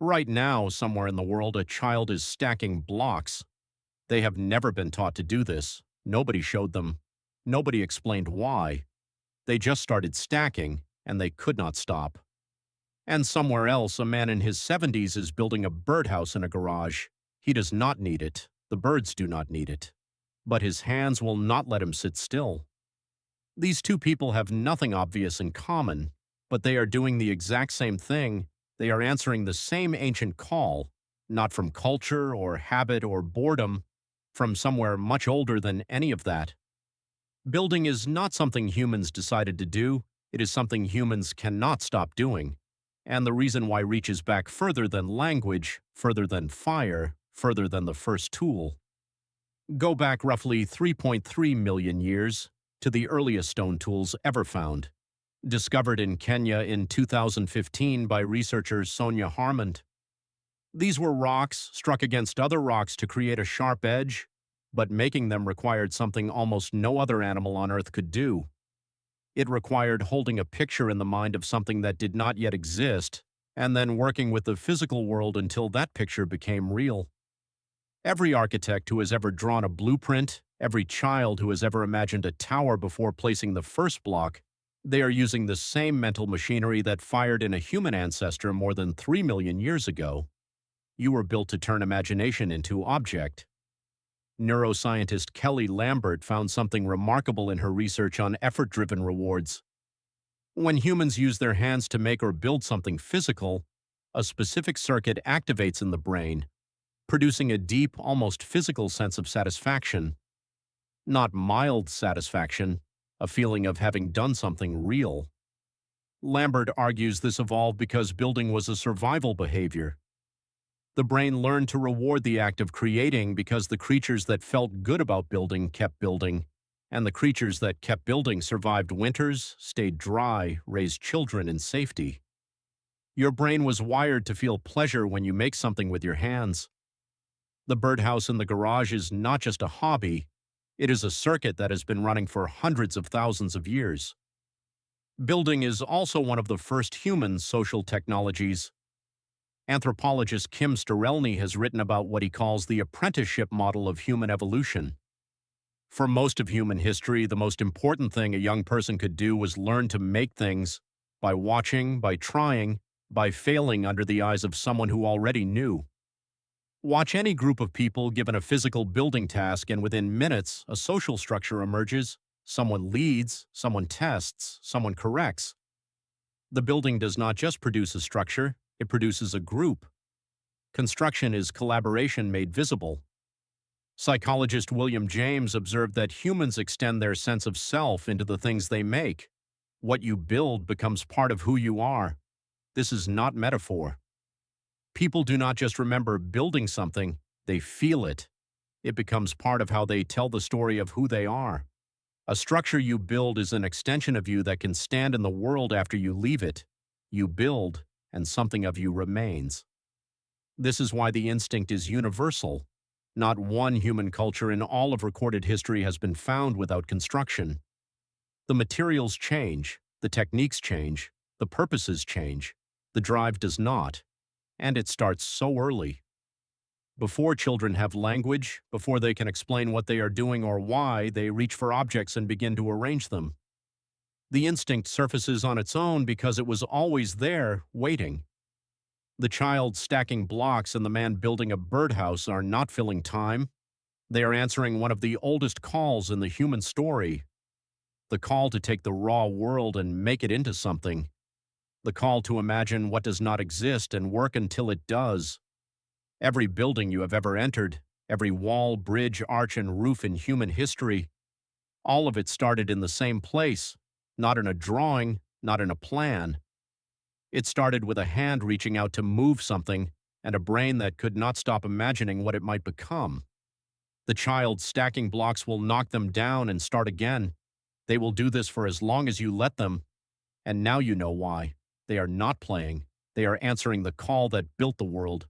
Right now, somewhere in the world, a child is stacking blocks. They have never been taught to do this. Nobody showed them. Nobody explained why. They just started stacking, and they could not stop. And somewhere else, a man in his 70s is building a birdhouse in a garage. He does not need it. The birds do not need it. But his hands will not let him sit still. These two people have nothing obvious in common, but they are doing the exact same thing. They are answering the same ancient call, not from culture or habit or boredom, from somewhere much older than any of that. Building is not something humans decided to do, it is something humans cannot stop doing. And the reason why reaches back further than language, further than fire, further than the first tool. Go back roughly 3.3 million years to the earliest stone tools ever found, discovered in Kenya in 2015 by researcher Sonia Harmond. These were rocks struck against other rocks to create a sharp edge, but making them required something almost no other animal on Earth could do. It required holding a picture in the mind of something that did not yet exist, and then working with the physical world until that picture became real. Every architect who has ever drawn a blueprint, every child who has ever imagined a tower before placing the first block, they are using the same mental machinery that fired in a human ancestor more than 3 million years ago. You were built to turn imagination into object. Neuroscientist Kelly Lambert found something remarkable in her research on effort-driven rewards. When humans use their hands to make or build something physical, a specific circuit activates in the brain, producing a deep, almost physical sense of satisfaction. Not mild satisfaction, a feeling of having done something real. Lambert argues this evolved because building was a survival behavior. The brain learned to reward the act of creating because the creatures that felt good about building kept building, and the creatures that kept building survived winters, stayed dry, raised children in safety. Your brain was wired to feel pleasure when you make something with your hands. The birdhouse in the garage is not just a hobby, it is a circuit that has been running for hundreds of thousands of years. Building is also one of the first human social technologies. Anthropologist Kim Sterelny has written about what he calls the apprenticeship model of human evolution. For most of human history, the most important thing a young person could do was learn to make things by watching, by trying, by failing under the eyes of someone who already knew. Watch any group of people given a physical building task, and within minutes, a social structure emerges. Someone leads, someone tests, someone corrects. The building does not just produce a structure, it produces a group. Construction is collaboration made visible. Psychologist William James observed that humans extend their sense of self into the things they make. What you build becomes part of who you are. This is not metaphor. People do not just remember building something, they feel it. It becomes part of how they tell the story of who they are. A structure you build is an extension of you that can stand in the world after you leave it. You build, and something of you remains. This is why the instinct is universal. Not one human culture in all of recorded history has been found without construction. The materials change, the techniques change, the purposes change, the drive does not, and it starts so early. Before children have language, before they can explain what they are doing or why, they reach for objects and begin to arrange them. The instinct surfaces on its own because it was always there, waiting. The child stacking blocks and the man building a birdhouse are not filling time. They are answering one of the oldest calls in the human story. The call to take the raw world and make it into something. The call to imagine what does not exist and work until it does. Every building you have ever entered, every wall, bridge, arch, and roof in human history, all of it started in the same place. Not in a drawing, not in a plan. It started with a hand reaching out to move something and a brain that could not stop imagining what it might become. The child stacking blocks will knock them down and start again. They will do this for as long as you let them. And now you know why. They are not playing. They are answering the call that built the world.